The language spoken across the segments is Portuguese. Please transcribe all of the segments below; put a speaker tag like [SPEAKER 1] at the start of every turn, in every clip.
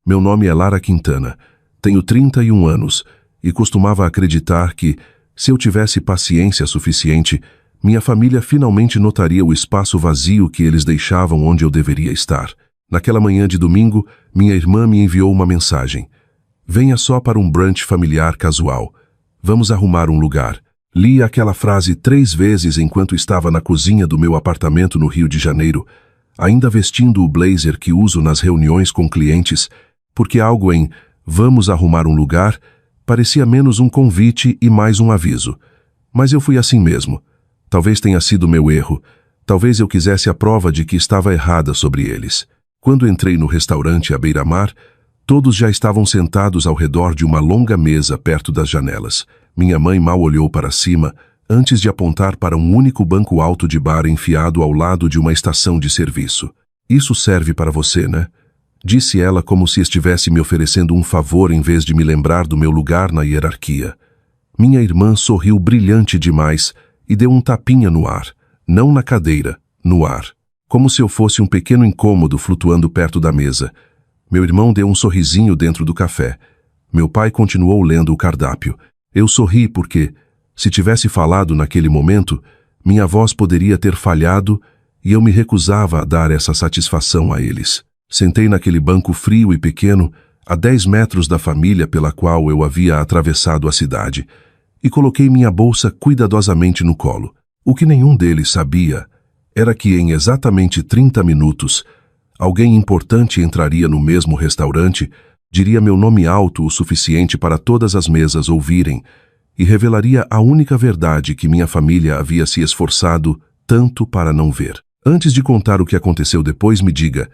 [SPEAKER 1] Meu nome é Lara Quintana. Tenho 31 anos e costumava acreditar que, se eu tivesse paciência suficiente, minha família finalmente notaria o espaço vazio que eles deixavam onde eu deveria estar. Naquela manhã de domingo, minha irmã me enviou uma mensagem. Venha só para um brunch familiar casual. Vamos arrumar um lugar. Li aquela frase 3 vezes enquanto estava na cozinha do meu apartamento no Rio de Janeiro, ainda vestindo o blazer que uso nas reuniões com clientes, porque algo em "vamos arrumar um lugar" parecia menos um convite e mais um aviso. Mas eu fui assim mesmo. Talvez tenha sido meu erro. Talvez eu quisesse a prova de que estava errada sobre eles. Quando entrei no restaurante à beira-mar, todos já estavam sentados ao redor de uma longa mesa perto das janelas. Minha mãe mal olhou para cima, antes de apontar para um único banco alto de bar enfiado ao lado de uma estação de serviço. "Isso serve para você, né?" Disse ela como se estivesse me oferecendo um favor em vez de me lembrar do meu lugar na hierarquia. Minha irmã sorriu brilhante demais e deu um tapinha no ar, não na cadeira, no ar, como se eu fosse um pequeno incômodo flutuando perto da mesa. Meu irmão deu um sorrisinho dentro do café. Meu pai continuou lendo o cardápio. Eu sorri porque, se tivesse falado naquele momento, minha voz poderia ter falhado e eu me recusava a dar essa satisfação a eles. Sentei naquele banco frio e pequeno, a 10 metros da família pela qual eu havia atravessado a cidade, e coloquei minha bolsa cuidadosamente no colo. O que nenhum deles sabia era que em exatamente 30 minutos, alguém importante entraria no mesmo restaurante, diria meu nome alto o suficiente para todas as mesas ouvirem, e revelaria a única verdade que minha família havia se esforçado tanto para não ver. Antes de contar o que aconteceu depois, me diga: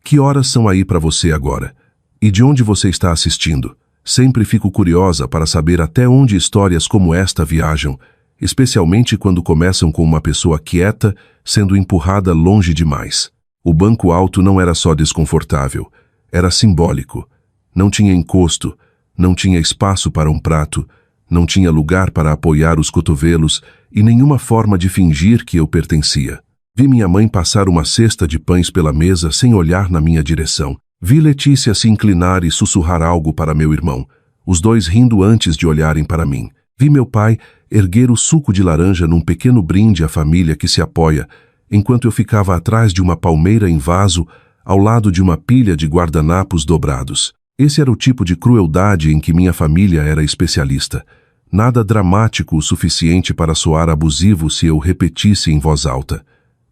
[SPEAKER 1] que horas são aí para você agora? E de onde você está assistindo? Sempre fico curiosa para saber até onde histórias como esta viajam, especialmente quando começam com uma pessoa quieta sendo empurrada longe demais. O banco alto não era só desconfortável, era simbólico. Não tinha encosto, não tinha espaço para um prato, não tinha lugar para apoiar os cotovelos e nenhuma forma de fingir que eu pertencia. Vi minha mãe passar uma cesta de pães pela mesa sem olhar na minha direção. Vi Letícia se inclinar e sussurrar algo para meu irmão, os dois rindo antes de olharem para mim. Vi meu pai erguer o suco de laranja num pequeno brinde à família que se apoia, enquanto eu ficava atrás de uma palmeira em vaso, ao lado de uma pilha de guardanapos dobrados. Esse era o tipo de crueldade em que minha família era especialista. Nada dramático o suficiente para soar abusivo se eu repetisse em voz alta.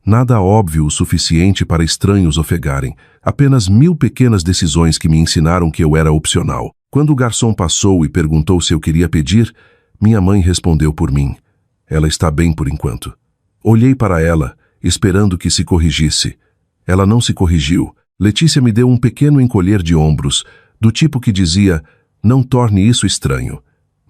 [SPEAKER 1] Nada óbvio o suficiente para estranhos ofegarem. Apenas 1000 pequenas decisões que me ensinaram que eu era opcional. Quando o garçom passou e perguntou se eu queria pedir, minha mãe respondeu por mim. Ela está bem por enquanto. Olhei para ela, esperando que se corrigisse. Ela não se corrigiu. Letícia me deu um pequeno encolher de ombros, do tipo que dizia, não torne isso estranho.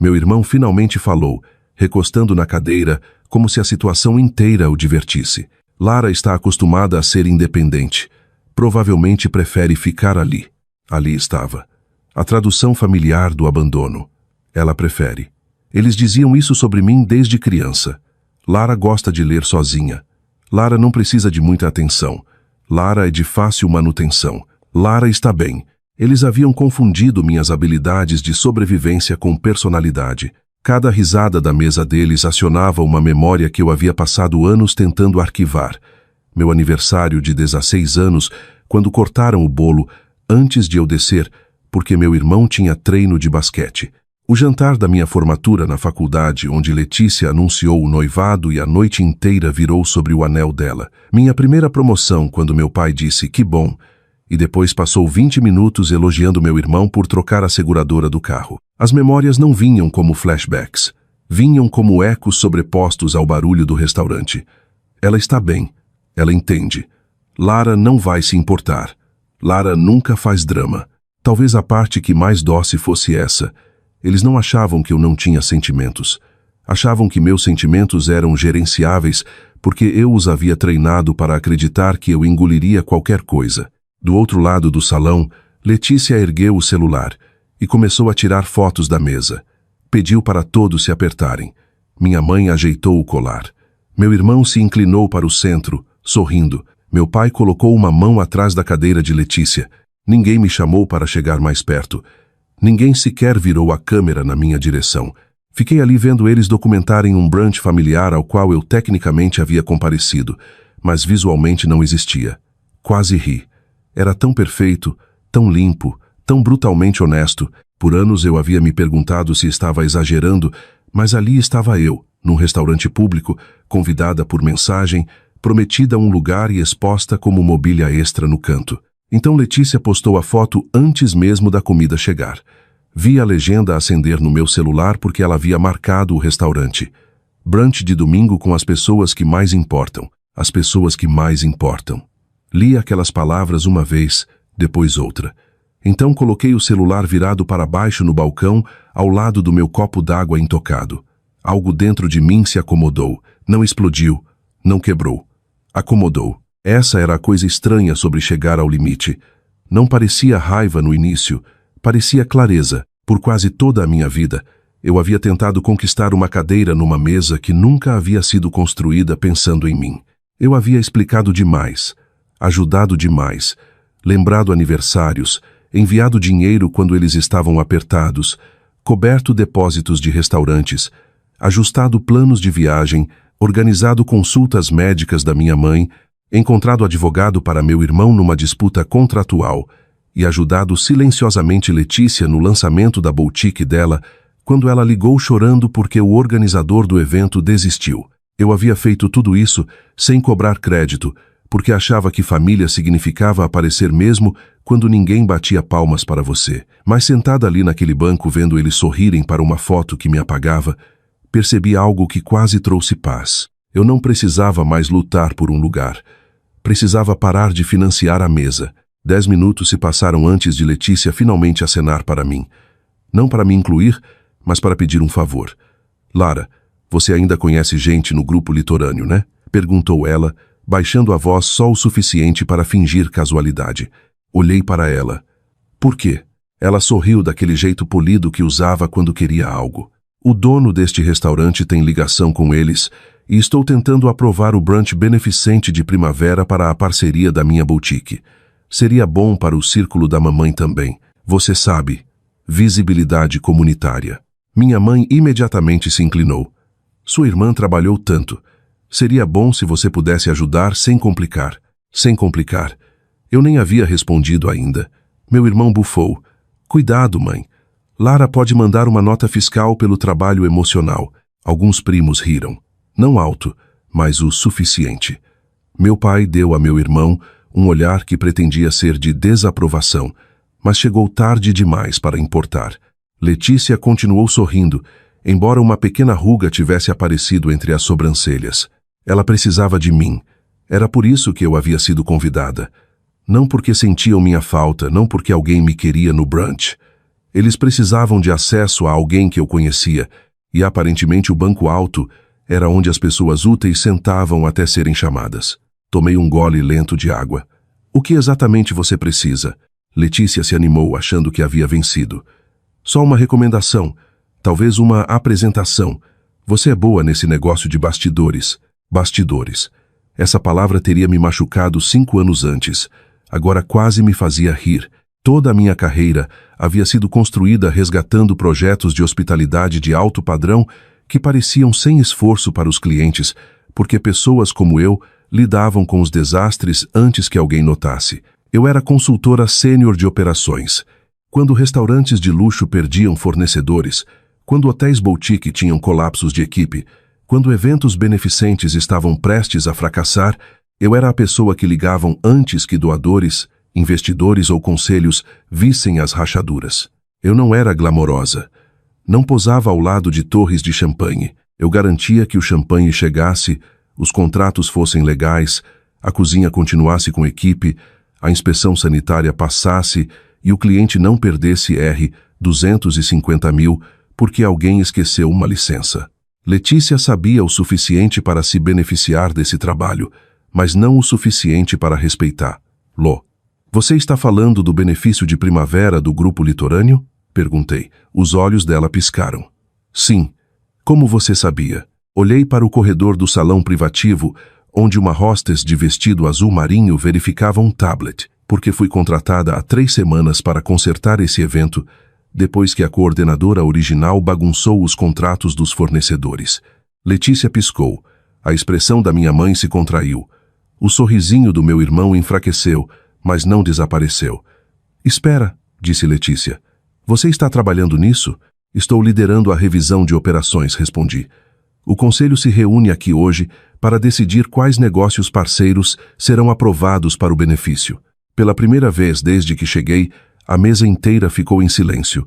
[SPEAKER 1] Meu irmão finalmente falou, recostando na cadeira, como se a situação inteira o divertisse. Lara está acostumada a ser independente. Provavelmente prefere ficar ali. Ali estava. A tradução familiar do abandono. Ela prefere. Eles diziam isso sobre mim desde criança. Lara gosta de ler sozinha. Lara não precisa de muita atenção. Lara é de fácil manutenção. Lara está bem. Eles haviam confundido minhas habilidades de sobrevivência com personalidade. Cada risada da mesa deles acionava uma memória que eu havia passado anos tentando arquivar. Meu aniversário de 16 anos, quando cortaram o bolo, antes de eu descer, porque meu irmão tinha treino de basquete. O jantar da minha formatura na faculdade, onde Letícia anunciou o noivado e a noite inteira virou sobre o anel dela. Minha primeira promoção, quando meu pai disse que bom, e depois passou 20 minutos elogiando meu irmão por trocar a seguradora do carro. As memórias não vinham como flashbacks, vinham como ecos sobrepostos ao barulho do restaurante. Ela está bem, ela entende. Lara não vai se importar. Lara nunca faz drama. Talvez a parte que mais doce fosse essa. Eles não achavam que eu não tinha sentimentos. Achavam que meus sentimentos eram gerenciáveis porque eu os havia treinado para acreditar que eu engoliria qualquer coisa. Do outro lado do salão, Letícia ergueu o celular e começou a tirar fotos da mesa. Pediu para todos se apertarem. Minha mãe ajeitou o colar. Meu irmão se inclinou para o centro, sorrindo. Meu pai colocou uma mão atrás da cadeira de Letícia. Ninguém me chamou para chegar mais perto. Ninguém sequer virou a câmera na minha direção. Fiquei ali vendo eles documentarem um brunch familiar ao qual eu tecnicamente havia comparecido, mas visualmente não existia. Quase ri. Era tão perfeito, tão limpo, tão brutalmente honesto. Por anos eu havia me perguntado se estava exagerando, mas ali estava eu, num restaurante público, convidada por mensagem, prometida um lugar e exposta como mobília extra no canto. Então Letícia postou a foto antes mesmo da comida chegar. Vi a legenda acender no meu celular porque ela havia marcado o restaurante. Brunch de domingo com as pessoas que mais importam. As pessoas que mais importam. Li aquelas palavras uma vez, depois outra. Então coloquei o celular virado para baixo no balcão, ao lado do meu copo d'água intocado. Algo dentro de mim se acomodou. Não explodiu, não quebrou. Acomodou. Essa era a coisa estranha sobre chegar ao limite. Não parecia raiva no início, parecia clareza. Por quase toda a minha vida, eu havia tentado conquistar uma cadeira numa mesa que nunca havia sido construída pensando em mim. Eu havia explicado demais, ajudado demais, lembrado aniversários, enviado dinheiro quando eles estavam apertados, coberto depósitos de restaurantes, ajustado planos de viagem, organizado consultas médicas da minha mãe, encontrado advogado para meu irmão numa disputa contratual e ajudado silenciosamente Letícia no lançamento da boutique dela quando ela ligou chorando porque o organizador do evento desistiu. Eu havia feito tudo isso sem cobrar crédito, porque achava que família significava aparecer mesmo quando ninguém batia palmas para você. Mas sentada ali naquele banco vendo eles sorrirem para uma foto que me apagava, percebi algo que quase trouxe paz. Eu não precisava mais lutar por um lugar. Precisava parar de financiar a mesa. 10 minutos se passaram antes de Letícia finalmente acenar para mim. Não para me incluir, mas para pedir um favor. Lara, você ainda conhece gente no grupo litorâneo, né? Perguntou ela, baixando a voz só o suficiente para fingir casualidade. Olhei para ela. Por quê? Ela sorriu daquele jeito polido que usava quando queria algo. O dono deste restaurante tem ligação com eles e estou tentando aprovar o brunch beneficente de primavera para a parceria da minha boutique. Seria bom para o círculo da mamãe também. Você sabe, visibilidade comunitária. Minha mãe imediatamente se inclinou. Sua irmã trabalhou tanto. Seria bom se você pudesse ajudar sem complicar. Sem complicar. Eu nem havia respondido ainda. Meu irmão bufou. Cuidado, mãe. Lara pode mandar uma nota fiscal pelo trabalho emocional. Alguns primos riram. Não alto, mas o suficiente. Meu pai deu a meu irmão um olhar que pretendia ser de desaprovação, mas chegou tarde demais para importar. Letícia continuou sorrindo, embora uma pequena ruga tivesse aparecido entre as sobrancelhas. Ela precisava de mim. Era por isso que eu havia sido convidada. Não porque sentiam minha falta, não porque alguém me queria no brunch. Eles precisavam de acesso a alguém que eu conhecia, e aparentemente o banco alto era onde as pessoas úteis sentavam até serem chamadas. Tomei um gole lento de água. O que exatamente você precisa? Letícia se animou, achando que havia vencido. Só uma recomendação, talvez uma apresentação. Você é boa nesse negócio de bastidores. Bastidores. Essa palavra teria me machucado 5 anos antes. Agora quase me fazia rir. Toda a minha carreira havia sido construída resgatando projetos de hospitalidade de alto padrão que pareciam sem esforço para os clientes, porque pessoas como eu lidavam com os desastres antes que alguém notasse. Eu era consultora sênior de operações. Quando restaurantes de luxo perdiam fornecedores, quando hotéis boutique tinham colapsos de equipe, quando eventos beneficentes estavam prestes a fracassar, eu era a pessoa que ligavam antes que doadores, investidores ou conselhos vissem as rachaduras. Eu não era glamourosa. Não posava ao lado de torres de champanhe. Eu garantia que o champanhe chegasse, os contratos fossem legais, a cozinha continuasse com equipe, a inspeção sanitária passasse e o cliente não perdesse R$ 250 mil porque alguém esqueceu uma licença. Letícia sabia o suficiente para se beneficiar desse trabalho, mas não o suficiente para respeitar. Lô, você está falando do benefício de primavera do grupo litorâneo? Perguntei. Os olhos dela piscaram. Sim. Como você sabia? Olhei para o corredor do salão privativo, onde uma hostess de vestido azul marinho verificava um tablet. porque fui contratada há 3 semanas para consertar esse evento, depois que a coordenadora original bagunçou os contratos dos fornecedores. Letícia piscou. A expressão da minha mãe se contraiu. O sorrisinho do meu irmão enfraqueceu, mas não desapareceu. Espera, disse Letícia. Você está trabalhando nisso? Estou liderando a revisão de operações, respondi. O conselho se reúne aqui hoje para decidir quais negócios parceiros serão aprovados para o benefício. Pela primeira vez desde que cheguei, a mesa inteira ficou em silêncio.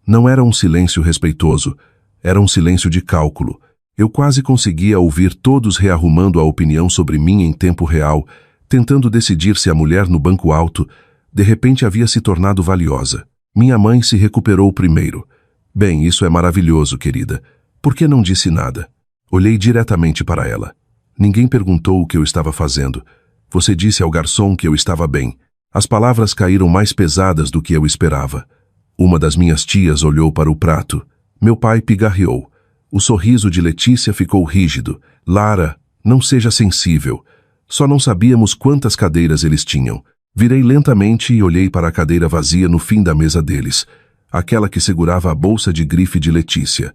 [SPEAKER 1] Não era um silêncio respeitoso, era um silêncio de cálculo. Eu quase conseguia ouvir todos rearrumando a opinião sobre mim em tempo real, tentando decidir se a mulher no banco alto, de repente havia se tornado valiosa. Minha mãe se recuperou primeiro. Bem, isso é maravilhoso, querida. Por que não disse nada? Olhei diretamente para ela. Ninguém perguntou o que eu estava fazendo. Você disse ao garçom que eu estava bem. As palavras caíram mais pesadas do que eu esperava. Uma das minhas tias olhou para o prato. Meu pai pigarreou. O sorriso de Letícia ficou rígido. Lara, não seja sensível. Só não sabíamos quantas cadeiras eles tinham. Virei lentamente e olhei para a cadeira vazia no fim da mesa deles. Aquela que segurava a bolsa de grife de Letícia.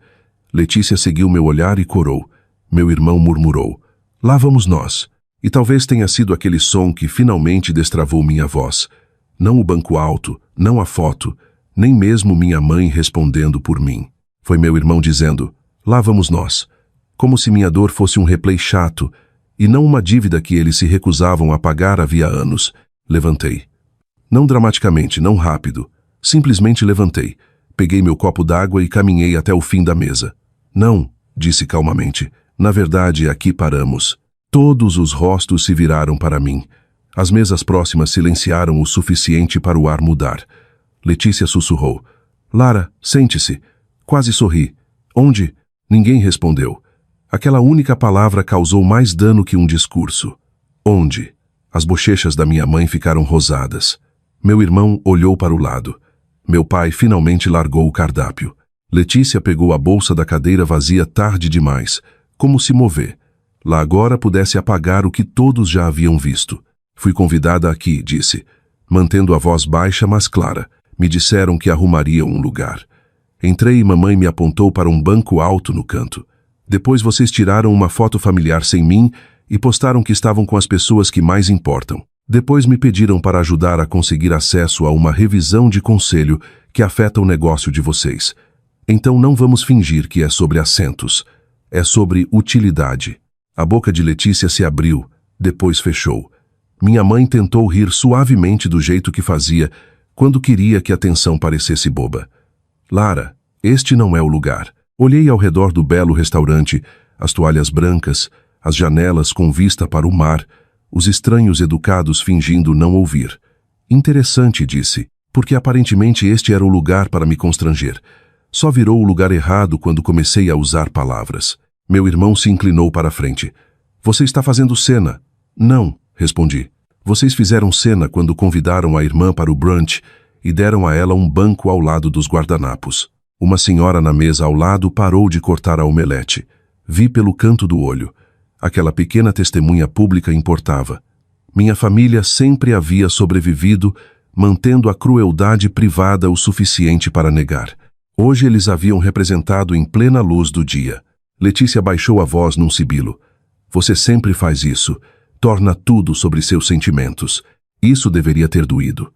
[SPEAKER 1] Letícia seguiu meu olhar e corou. Meu irmão murmurou. Lá vamos nós. E talvez tenha sido aquele som que finalmente destravou minha voz. Não o banco alto, não a foto, nem mesmo minha mãe respondendo por mim. Foi meu irmão dizendo, lá vamos nós. Como se minha dor fosse um replay chato, e não uma dívida que eles se recusavam a pagar havia anos. Levantei. Não dramaticamente, não rápido. Simplesmente levantei. Peguei meu copo d'água e caminhei até o fim da mesa. Não, disse calmamente. Na verdade, aqui paramos. Todos os rostos se viraram para mim. As mesas próximas silenciaram o suficiente para o ar mudar. Letícia sussurrou. Lara, sente-se. Quase sorri. Onde? Ninguém respondeu. Aquela única palavra causou mais dano que um discurso. Onde? As bochechas da minha mãe ficaram rosadas. Meu irmão olhou para o lado. Meu pai finalmente largou o cardápio. Letícia pegou a bolsa da cadeira vazia tarde demais, como se mover. Lá agora pudesse apagar o que todos já haviam visto. Fui convidada aqui, disse, mantendo a voz baixa mas clara. Me disseram que arrumariam um lugar. Entrei e mamãe me apontou para um banco alto no canto. Depois vocês tiraram uma foto familiar sem mim e postaram que estavam com as pessoas que mais importam. Depois me pediram para ajudar a conseguir acesso a uma revisão de conselho que afeta o negócio de vocês. Então não vamos fingir que é sobre assentos. É sobre utilidade. A boca de Letícia se abriu, depois fechou. Minha mãe tentou rir suavemente do jeito que fazia, quando queria que a tensão parecesse boba. Lara, este não é o lugar. Olhei ao redor do belo restaurante, as toalhas brancas, as janelas com vista para o mar, os estranhos educados fingindo não ouvir. Interessante, disse, porque aparentemente este era o lugar para me constranger. Só virou o lugar errado quando comecei a usar palavras. Meu irmão se inclinou para a frente. Você está fazendo cena? Não, respondi. Vocês fizeram cena quando convidaram a irmã para o brunch e deram a ela um banco ao lado dos guardanapos. Uma senhora na mesa ao lado parou de cortar a omelete. Vi pelo canto do olho. Aquela pequena testemunha pública importava. Minha família sempre havia sobrevivido, mantendo a crueldade privada o suficiente para negar. Hoje eles haviam representado em plena luz do dia. Letícia baixou a voz num sibilo. Você sempre faz isso. Torna tudo sobre seus sentimentos. Isso deveria ter doído.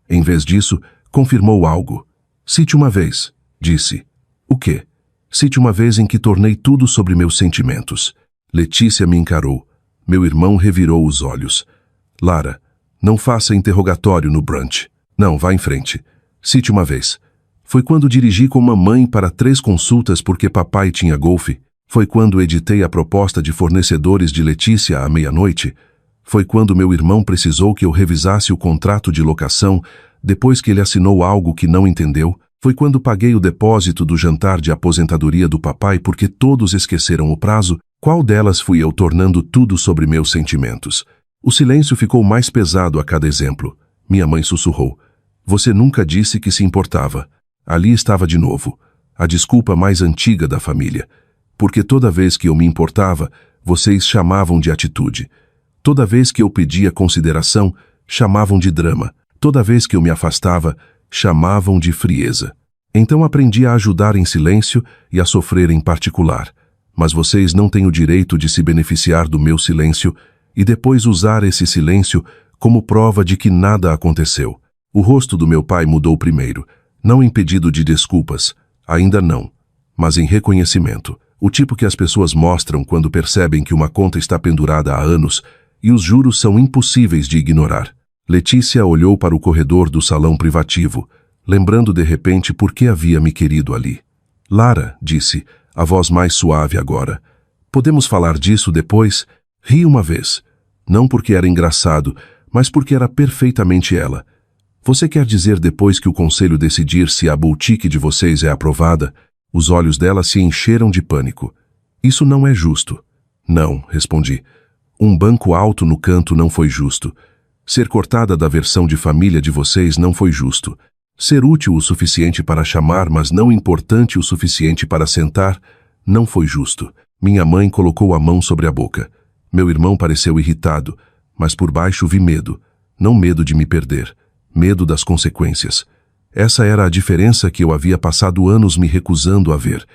[SPEAKER 1] Em vez disso, confirmou algo. Cite uma vez, disse. O quê? Cite uma vez em que tornei tudo sobre meus sentimentos. Letícia me encarou. Meu irmão revirou os olhos. Lara, não faça interrogatório no brunch. Não, vá em frente. Cite uma vez. Foi quando dirigi com mamãe para 3 consultas porque papai tinha golfe. Foi quando editei a proposta de fornecedores de Letícia à meia-noite. Foi quando meu irmão precisou que eu revisasse o contrato de locação depois que ele assinou algo que não entendeu. Foi quando paguei o depósito do jantar de aposentadoria do papai porque todos esqueceram o prazo. Qual delas fui eu tornando tudo sobre meus sentimentos? O silêncio ficou mais pesado a cada exemplo. Minha mãe sussurrou. Você nunca disse que se importava. Ali estava de novo. A desculpa mais antiga da família. Porque toda vez que eu me importava, vocês chamavam de atitude. Toda vez que eu pedia consideração, chamavam de drama. Toda vez que eu me afastava, chamavam de frieza. Então aprendi a ajudar em silêncio e a sofrer em particular. Mas vocês não têm o direito de se beneficiar do meu silêncio e depois usar esse silêncio como prova de que nada aconteceu. O rosto do meu pai mudou primeiro, não em pedido de desculpas, ainda não, mas em reconhecimento. O tipo que as pessoas mostram quando percebem que uma conta está pendurada há anos e os juros são impossíveis de ignorar. Letícia olhou para o corredor do salão privativo, lembrando de repente por que havia me querido ali. Lara, disse, a voz mais suave agora. Podemos falar disso depois? Ri uma vez. Não porque era engraçado, mas porque era perfeitamente ela. Você quer dizer depois que o conselho decidir se a boutique de vocês é aprovada? Os olhos dela se encheram de pânico. Isso não é justo. Não, respondi. Um banco alto no canto não foi justo. Ser cortada da versão de família de vocês não foi justo. Ser útil o suficiente para chamar, mas não importante o suficiente para sentar, não foi justo. Minha mãe colocou a mão sobre a boca. Meu irmão pareceu irritado, mas por baixo vi medo. Não medo de me perder, medo das consequências. Essa era a diferença que eu havia passado anos me recusando a ver.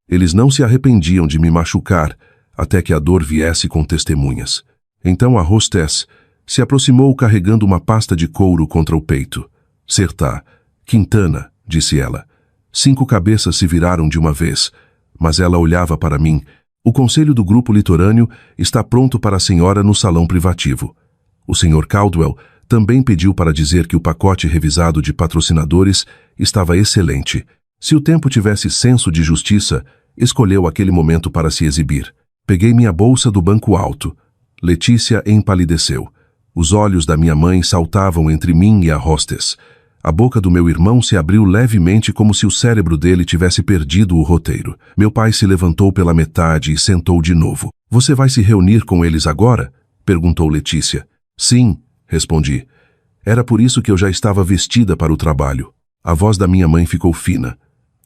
[SPEAKER 1] Eles não se arrependiam de me machucar, até que a dor viesse com testemunhas. Então a hostess se aproximou carregando uma pasta de couro contra o peito. Sertá, Quintana, disse ela. 5 cabeças se viraram de uma vez, mas ela olhava para mim. O conselho do grupo litorâneo está pronto para a senhora no salão privativo. O Sr. Caldwell também pediu para dizer que o pacote revisado de patrocinadores estava excelente. Se o tempo tivesse senso de justiça, escolheu aquele momento para se exibir. Peguei minha bolsa do banco alto. Letícia empalideceu. Os olhos da minha mãe saltavam entre mim e a hostess. A boca do meu irmão se abriu levemente como se o cérebro dele tivesse perdido o roteiro. Meu pai se levantou pela metade e sentou de novo. Você vai se reunir com eles agora? Perguntou Letícia. Sim, respondi. Era por isso que eu já estava vestida para o trabalho. A voz da minha mãe ficou fina.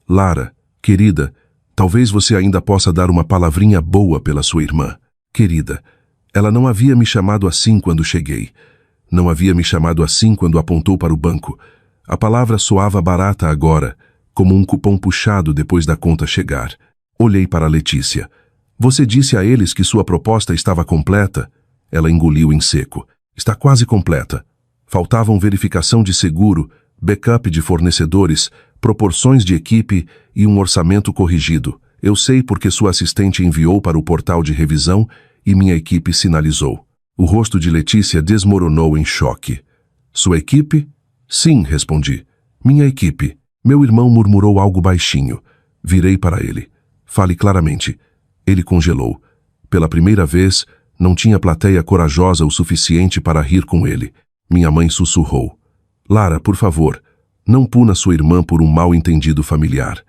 [SPEAKER 1] Lara, querida, talvez você ainda possa dar uma palavrinha boa pela sua irmã. Querida, ela não havia me chamado assim quando cheguei. Não havia me chamado assim quando apontou para o banco. A palavra soava barata agora, como um cupom puxado depois da conta chegar. Olhei para Letícia. Você disse a eles que sua proposta estava completa? Ela engoliu em seco. Está quase completa. Faltavam verificação de seguro, backup de fornecedores, proporções de equipe e um orçamento corrigido. Eu sei porque sua assistente enviou para o portal de revisão e minha equipe sinalizou. O rosto de Letícia desmoronou em choque. Sua equipe? Sim, respondi. Minha equipe. Meu irmão murmurou algo baixinho. Virei para ele. Fale claramente. Ele congelou. Pela primeira vez, não tinha plateia corajosa o suficiente para rir com ele. Minha mãe sussurrou. Lara, por favor, não puna sua irmã por um mal-entendido familiar.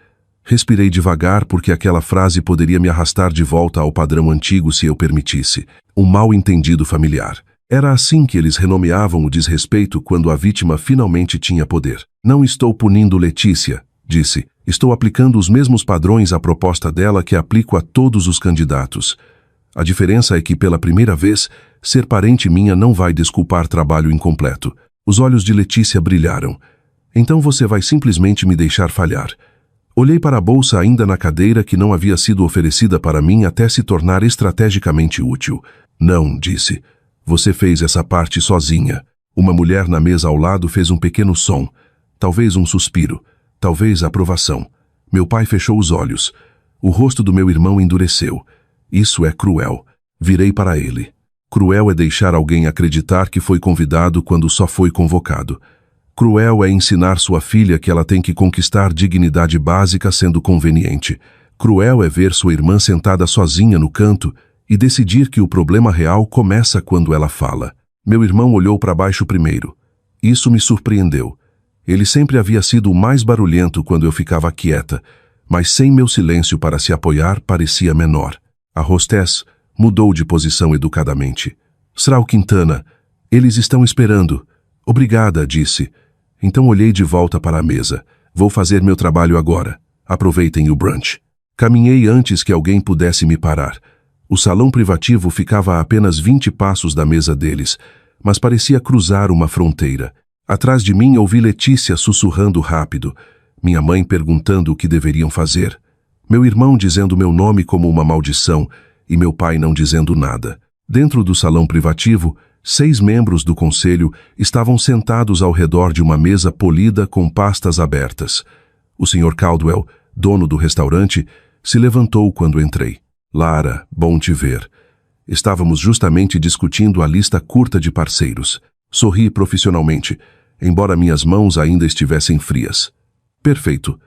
[SPEAKER 1] Respirei devagar porque aquela frase poderia me arrastar de volta ao padrão antigo se eu permitisse. Um mal-entendido familiar. Era assim que eles renomeavam o desrespeito quando a vítima finalmente tinha poder. Não estou punindo Letícia, disse. Estou aplicando os mesmos padrões à proposta dela que aplico a todos os candidatos. A diferença é que, pela primeira vez, ser parente minha não vai desculpar trabalho incompleto. Os olhos de Letícia brilharam. Então você vai simplesmente me deixar falhar. Olhei para a bolsa ainda na cadeira que não havia sido oferecida para mim até se tornar estrategicamente útil. Não, disse. Você fez essa parte sozinha. Uma mulher na mesa ao lado fez um pequeno som. Talvez um suspiro. Talvez aprovação. Meu pai fechou os olhos. O rosto do meu irmão endureceu. Isso é cruel. Virei para ele. Cruel é deixar alguém acreditar que foi convidado quando só foi convocado. Cruel é ensinar sua filha que ela tem que conquistar dignidade básica sendo conveniente. Cruel é ver sua irmã sentada sozinha no canto e decidir que o problema real começa quando ela fala. Meu irmão olhou para baixo primeiro. Isso me surpreendeu. Ele sempre havia sido o mais barulhento quando eu ficava quieta, mas sem meu silêncio para se apoiar parecia menor. A hostess mudou de posição educadamente. Sral Quintana, eles estão esperando. Obrigada, disse. Então olhei de volta para a mesa. Vou fazer meu trabalho agora. Aproveitem o brunch. Caminhei antes que alguém pudesse me parar. O salão privativo ficava a apenas 20 passos da mesa deles, mas parecia cruzar uma fronteira. Atrás de mim ouvi Letícia sussurrando rápido, minha mãe perguntando o que deveriam fazer, meu irmão dizendo meu nome como uma maldição e meu pai não dizendo nada. Dentro do salão privativo, 6 membros do conselho estavam sentados ao redor de uma mesa polida com pastas abertas. O Sr. Caldwell, dono do restaurante, se levantou quando entrei. Lara, bom te ver. Estávamos justamente discutindo a lista curta de parceiros. Sorri profissionalmente, embora minhas mãos ainda estivessem frias. Perfeito.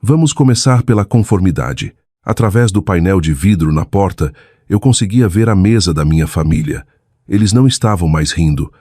[SPEAKER 1] Vamos começar pela conformidade. Através do painel de vidro na porta, eu conseguia ver a mesa da minha família. Eles não estavam mais rindo.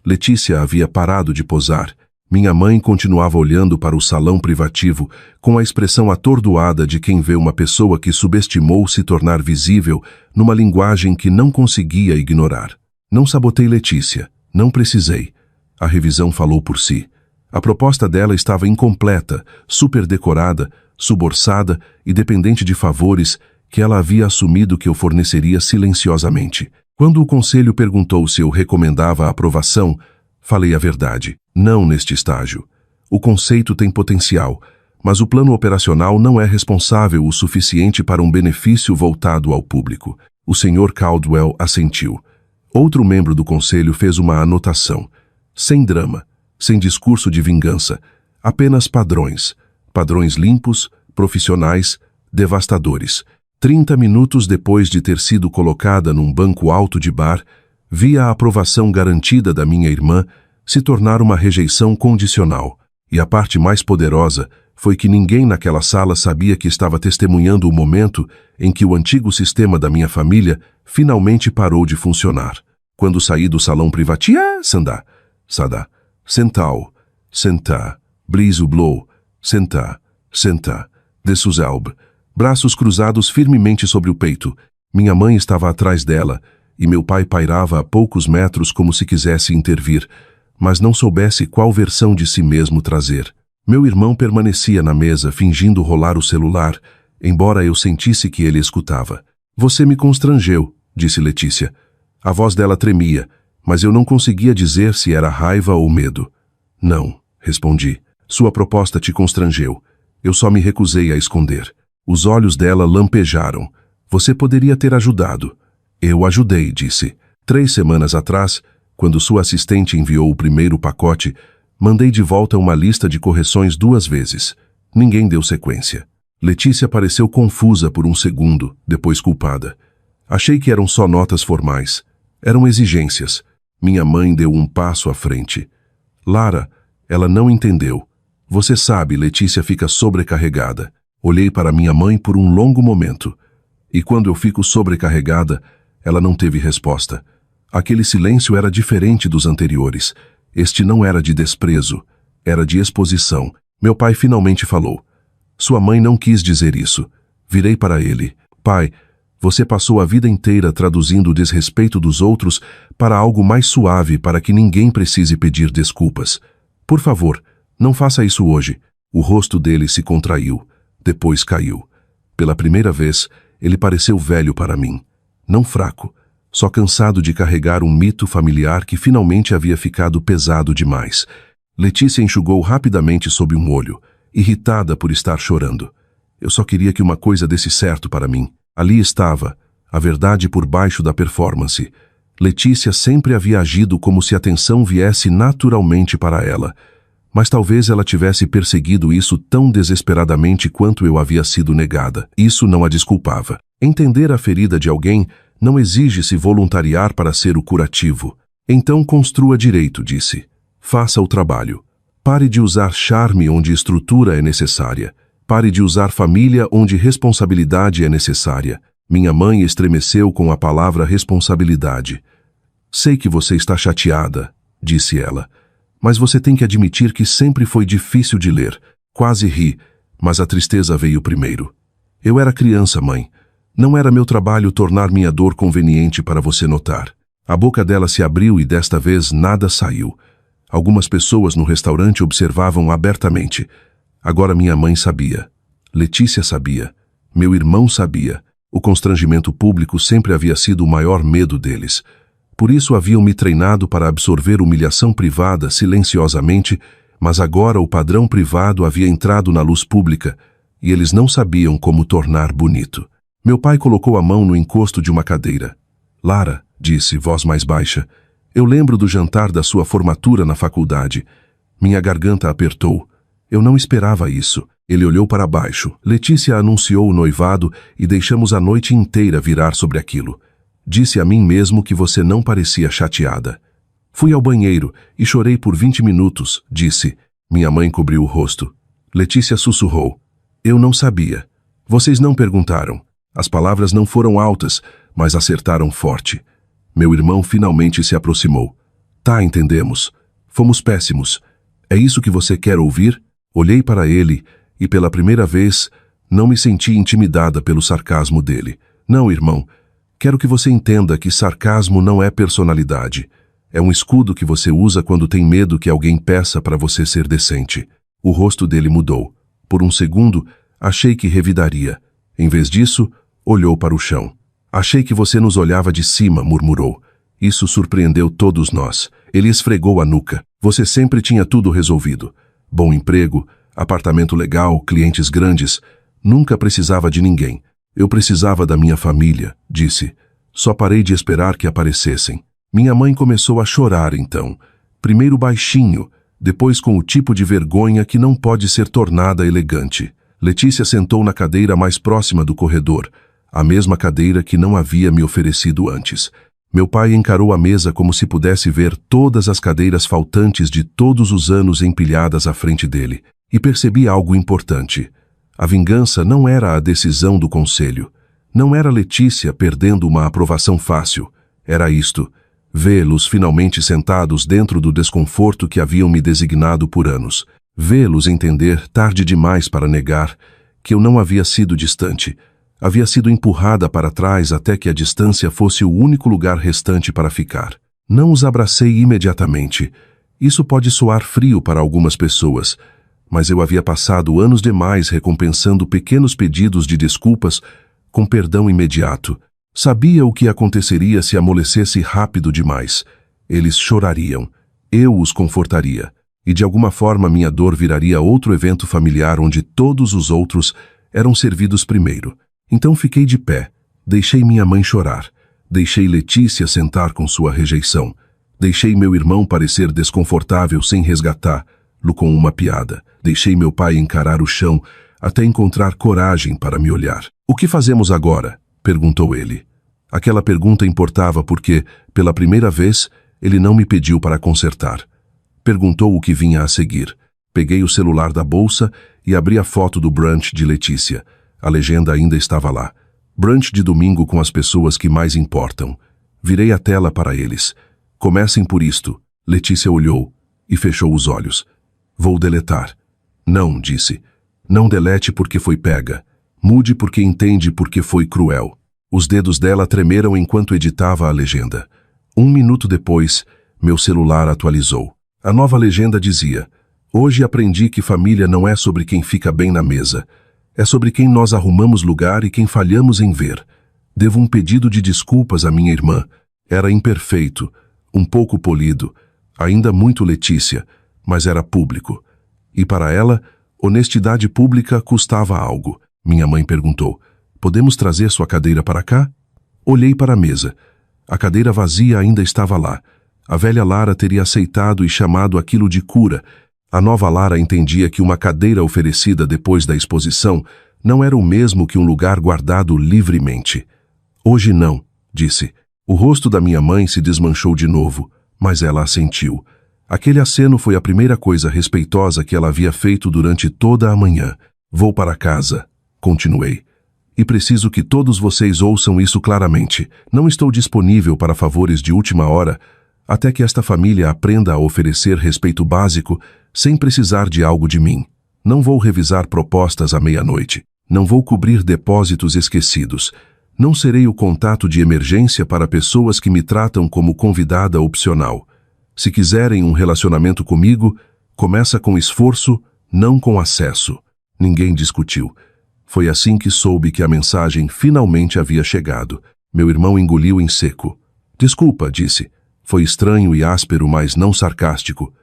[SPEAKER 1] Letícia havia parado de posar. Minha mãe continuava olhando para o salão privativo com a expressão atordoada de quem vê uma pessoa que subestimou se tornar visível numa linguagem que não conseguia ignorar. Não sabotei Letícia. Não precisei. A revisão falou por si. A proposta dela estava incompleta, superdecorada, suborçada e dependente de favores que ela havia assumido que eu forneceria silenciosamente. Quando o conselho perguntou se eu recomendava a aprovação, falei a verdade. Não neste estágio. O conceito tem potencial, mas o plano operacional não é responsável o suficiente para um benefício voltado ao público. O Sr. Caldwell assentiu. Outro membro do conselho fez uma anotação. Sem drama, sem discurso de vingança, apenas padrões. Padrões limpos, profissionais, devastadores. 30 minutos depois de ter sido colocada num banco alto de bar, vi a aprovação garantida da minha irmã se tornar uma rejeição condicional. E a parte mais poderosa foi que ninguém naquela sala sabia que estava testemunhando o momento em que o antigo sistema da minha família finalmente parou de funcionar. Quando saí do salão privativo, Sadá, sental, sentar, blizu blow, sentar, desuzelb, braços cruzados firmemente sobre o peito. Minha mãe estava atrás dela, e meu pai pairava a poucos metros como se quisesse intervir, mas não soubesse qual versão de si mesmo trazer. Meu irmão permanecia na mesa, fingindo rolar o celular, embora eu sentisse que ele escutava. Você me constrangeu, disse Letícia. A voz dela tremia, mas eu não conseguia dizer se era raiva ou medo. Não, respondi. Sua proposta te constrangeu. Eu só me recusei a esconder. Os olhos dela lampejaram. Você poderia ter ajudado. Eu ajudei, disse. 3 semanas atrás, quando sua assistente enviou o primeiro pacote, mandei de volta uma lista de correções 2 vezes. Ninguém deu sequência. Letícia pareceu confusa por um segundo, depois culpada. Achei que eram só notas formais. Eram exigências. Minha mãe deu um passo à frente. Lara, ela não entendeu. Você sabe, Letícia fica sobrecarregada. Olhei para minha mãe por um longo momento. E quando eu fico sobrecarregada, ela não teve resposta. Aquele silêncio era diferente dos anteriores. Este não era de desprezo, era de exposição. Meu pai finalmente falou. Sua mãe não quis dizer isso. Virei para ele. Pai, você passou a vida inteira traduzindo o desrespeito dos outros para algo mais suave para que ninguém precise pedir desculpas. Por favor, não faça isso hoje. O rosto dele se contraiu. Depois caiu. Pela primeira vez, ele pareceu velho para mim. Não fraco, só cansado de carregar um mito familiar que finalmente havia ficado pesado demais. Letícia enxugou rapidamente sob um olho, irritada por estar chorando. Eu só queria que uma coisa desse certo para mim. Ali estava, a verdade por baixo da performance. Letícia sempre havia agido como se a atenção viesse naturalmente para ela. Mas talvez ela tivesse perseguido isso tão desesperadamente quanto eu havia sido negada. Isso não a desculpava. Entender a ferida de alguém não exige se voluntariar para ser o curativo. Então construa direito, disse. Faça o trabalho. Pare de usar charme onde estrutura é necessária. Pare de usar família onde responsabilidade é necessária. Minha mãe estremeceu com a palavra responsabilidade. Sei que você está chateada, disse ela. Mas você tem que admitir que sempre foi difícil de ler. Quase ri, mas a tristeza veio primeiro. Eu era criança, mãe. Não era meu trabalho tornar minha dor conveniente para você notar. A boca dela se abriu e desta vez nada saiu. Algumas pessoas no restaurante observavam abertamente. Agora minha mãe sabia. Letícia sabia. Meu irmão sabia. O constrangimento público sempre havia sido o maior medo deles. Por isso haviam me treinado para absorver humilhação privada silenciosamente, mas agora o padrão privado havia entrado na luz pública e eles não sabiam como tornar bonito. Meu pai colocou a mão no encosto de uma cadeira. Lara, disse, voz mais baixa, eu lembro do jantar da sua formatura na faculdade. Minha garganta apertou. Eu não esperava isso. Ele olhou para baixo. Letícia anunciou o noivado e deixamos a noite inteira virar sobre aquilo. Disse a mim mesmo que você não parecia chateada. Fui ao banheiro e chorei por 20 minutos, disse. Minha mãe cobriu o rosto. Letícia sussurrou. Eu não sabia. Vocês não perguntaram. As palavras não foram altas, mas acertaram forte. Meu irmão finalmente se aproximou. Tá, entendemos. Fomos péssimos. É isso que você quer ouvir? Olhei para ele e, pela primeira vez, não me senti intimidada pelo sarcasmo dele. Não, irmão. Quero que você entenda que sarcasmo não é personalidade. É um escudo que você usa quando tem medo que alguém peça para você ser decente. O rosto dele mudou. Por um segundo, achei que revidaria. Em vez disso, olhou para o chão. Achei que você nos olhava de cima, murmurou. Isso surpreendeu todos nós. Ele esfregou a nuca. Você sempre tinha tudo resolvido. Bom emprego, apartamento legal, clientes grandes. Nunca precisava de ninguém. Eu precisava da minha família, disse. Só parei de esperar que aparecessem. Minha mãe começou a chorar então. Primeiro baixinho, depois com o tipo de vergonha que não pode ser tornada elegante. Letícia sentou na cadeira mais próxima do corredor, a mesma cadeira que não havia me oferecido antes. Meu pai encarou a mesa como se pudesse ver todas as cadeiras faltantes de todos os anos empilhadas à frente dele. E percebi algo importante. A vingança não era a decisão do conselho. Não era Letícia perdendo uma aprovação fácil. Era isto. Vê-los finalmente sentados dentro do desconforto que haviam me designado por anos. Vê-los entender, tarde demais para negar, que eu não havia sido distante. Havia sido empurrada para trás até que a distância fosse o único lugar restante para ficar. Não os abracei imediatamente. Isso pode soar frio para algumas pessoas, mas eu havia passado anos demais recompensando pequenos pedidos de desculpas com perdão imediato. Sabia o que aconteceria se amolecesse rápido demais. Eles chorariam. Eu os confortaria. E de alguma forma minha dor viraria outro evento familiar onde todos os outros eram servidos primeiro. Então fiquei de pé. Deixei minha mãe chorar. Deixei Letícia sentar com sua rejeição. Deixei meu irmão parecer desconfortável sem resgatá-lo com uma piada. Deixei meu pai encarar o chão até encontrar coragem para me olhar. O que fazemos agora? Perguntou ele. Aquela pergunta importava porque, pela primeira vez, ele não me pediu para consertar. Perguntou o que vinha a seguir. Peguei o celular da bolsa e abri a foto do brunch de Letícia. A legenda ainda estava lá. Brunch de domingo com as pessoas que mais importam. Virei a tela para eles. Comecem por isto. Letícia olhou e fechou os olhos. Vou deletar. Não, disse. Não delete porque foi pega. Mude porque entende porque foi cruel. Os dedos dela tremeram enquanto editava a legenda. 1 minuto depois, meu celular atualizou. A nova legenda dizia: hoje aprendi que família não é sobre quem fica bem na mesa. É sobre quem nós arrumamos lugar e quem falhamos em ver. Devo um pedido de desculpas à minha irmã. Era imperfeito, um pouco polido, ainda muito Letícia, mas era público. E para ela, honestidade pública custava algo. Minha mãe perguntou: podemos trazer sua cadeira para cá? Olhei para a mesa. A cadeira vazia ainda estava lá. A velha Lara teria aceitado e chamado aquilo de cura. A nova Lara entendia que uma cadeira oferecida depois da exposição não era o mesmo que um lugar guardado livremente. Hoje não, disse. O rosto da minha mãe se desmanchou de novo, mas ela assentiu. Aquele aceno foi a primeira coisa respeitosa que ela havia feito durante toda a manhã. Vou para casa, continuei. E preciso que todos vocês ouçam isso claramente. Não estou disponível para favores de última hora, até que esta família aprenda a oferecer respeito básico sem precisar de algo de mim. Não vou revisar propostas à meia-noite. Não vou cobrir depósitos esquecidos. Não serei o contato de emergência para pessoas que me tratam como convidada opcional. Se quiserem um relacionamento comigo, começa com esforço, não com acesso. Ninguém discutiu. Foi assim que soube que a mensagem finalmente havia chegado. Meu irmão engoliu em seco. Desculpa, disse. Foi estranho e áspero, mas não sarcástico.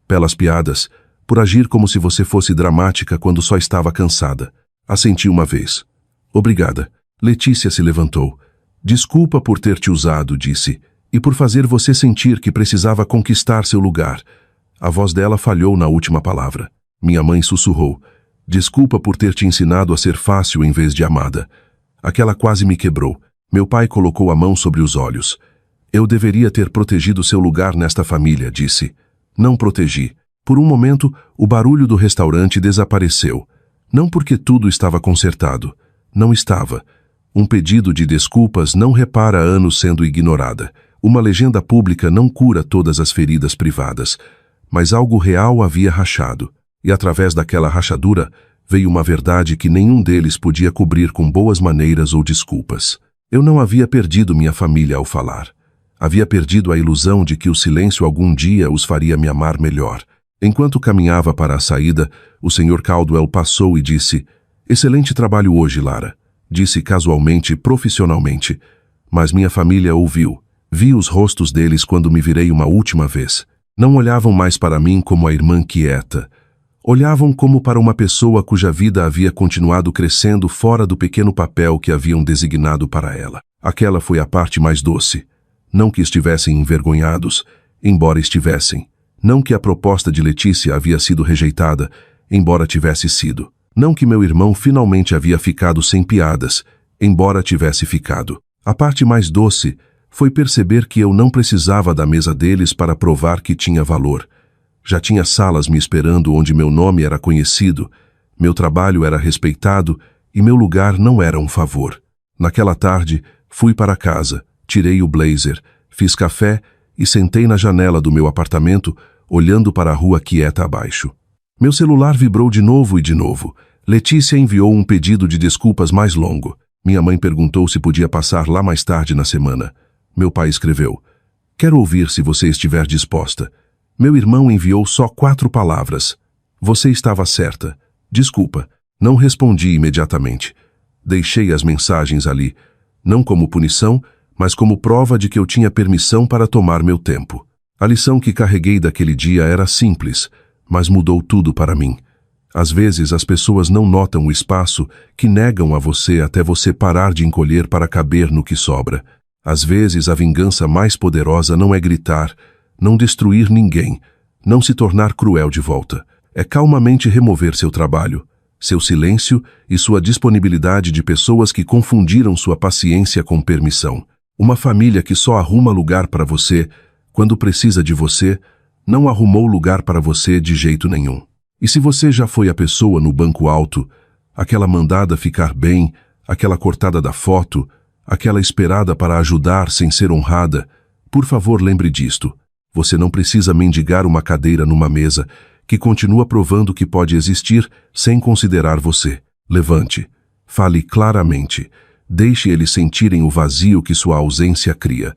[SPEAKER 1] Pelas piadas, por agir como se você fosse dramática quando só estava cansada. Assenti uma vez. Obrigada. Letícia se levantou. Desculpa por ter te usado, disse, e por fazer você sentir que precisava conquistar seu lugar. A voz dela falhou na última palavra. Minha mãe sussurrou. Desculpa por ter te ensinado a ser fácil em vez de amada. Aquela quase me quebrou. Meu pai colocou a mão sobre os olhos. Eu deveria ter protegido seu lugar nesta família, disse. Não protegi. Por um momento, o barulho do restaurante desapareceu. Não porque tudo estava consertado. Não estava. Um pedido de desculpas não repara anos sendo ignorada. Uma legenda pública não cura todas as feridas privadas. Mas algo real havia rachado. E através daquela rachadura, veio uma verdade que nenhum deles podia cobrir com boas maneiras ou desculpas. Eu não havia perdido minha família ao falar. Havia perdido a ilusão de que o silêncio algum dia os faria me amar melhor. Enquanto caminhava para a saída, o Sr. Caldwell passou e disse: Excelente trabalho hoje, Lara. Disse casualmente, profissionalmente. Mas minha família ouviu. Vi os rostos deles quando me virei uma última vez. Não olhavam mais para mim como a irmã quieta. Olhavam como para uma pessoa cuja vida havia continuado crescendo fora do pequeno papel que haviam designado para ela. Aquela foi a parte mais doce. Não que estivessem envergonhados, embora estivessem. Não que a proposta de Letícia havia sido rejeitada, embora tivesse sido. Não que meu irmão finalmente havia ficado sem piadas, embora tivesse ficado. A parte mais doce foi perceber que eu não precisava da mesa deles para provar que tinha valor. Já tinha salas me esperando onde meu nome era conhecido, meu trabalho era respeitado e meu lugar não era um favor. Naquela tarde, fui para casa, tirei o blazer, fiz café e sentei na janela do meu apartamento, olhando para a rua quieta abaixo. Meu celular vibrou de novo e de novo. Letícia enviou um pedido de desculpas mais longo. Minha mãe perguntou se podia passar lá mais tarde na semana. Meu pai escreveu: Quero ouvir se você estiver disposta. Meu irmão enviou só 4 palavras. Você estava certa. Desculpa. Não respondi imediatamente. Deixei as mensagens ali, não como punição, mas como prova de que eu tinha permissão para tomar meu tempo. A lição que carreguei daquele dia era simples, mas mudou tudo para mim. Às vezes as pessoas não notam o espaço que negam a você até você parar de encolher para caber no que sobra. Às vezes a vingança mais poderosa não é gritar, não destruir ninguém, não se tornar cruel de volta. É calmamente remover seu trabalho, seu silêncio e sua disponibilidade de pessoas que confundiram sua paciência com permissão. Uma família que só arruma lugar para você quando precisa de você, não arrumou lugar para você de jeito nenhum. E se você já foi a pessoa no banco alto, aquela mandada ficar bem, aquela cortada da foto, aquela esperada para ajudar sem ser honrada, por favor lembre disto. Você não precisa mendigar uma cadeira numa mesa que continua provando que pode existir sem considerar você. Levante. Fale claramente. Deixe eles sentirem o vazio que sua ausência cria.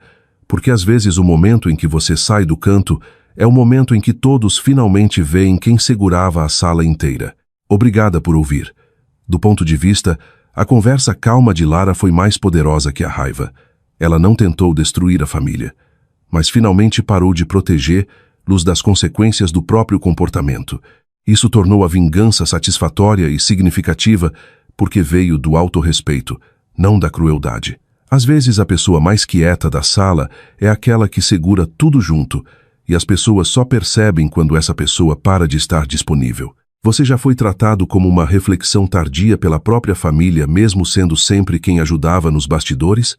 [SPEAKER 1] Porque às vezes o momento em que você sai do canto é o momento em que todos finalmente veem quem segurava a sala inteira. Obrigada por ouvir. Do ponto de vista, a conversa calma de Lara foi mais poderosa que a raiva. Ela não tentou destruir a família, mas finalmente parou de proteger-los das consequências do próprio comportamento. Isso tornou a vingança satisfatória e significativa porque veio do autorrespeito, não da crueldade. Às vezes a pessoa mais quieta da sala é aquela que segura tudo junto, e as pessoas só percebem quando essa pessoa para de estar disponível. Você já foi tratado como uma reflexão tardia pela própria família, mesmo sendo sempre quem ajudava nos bastidores?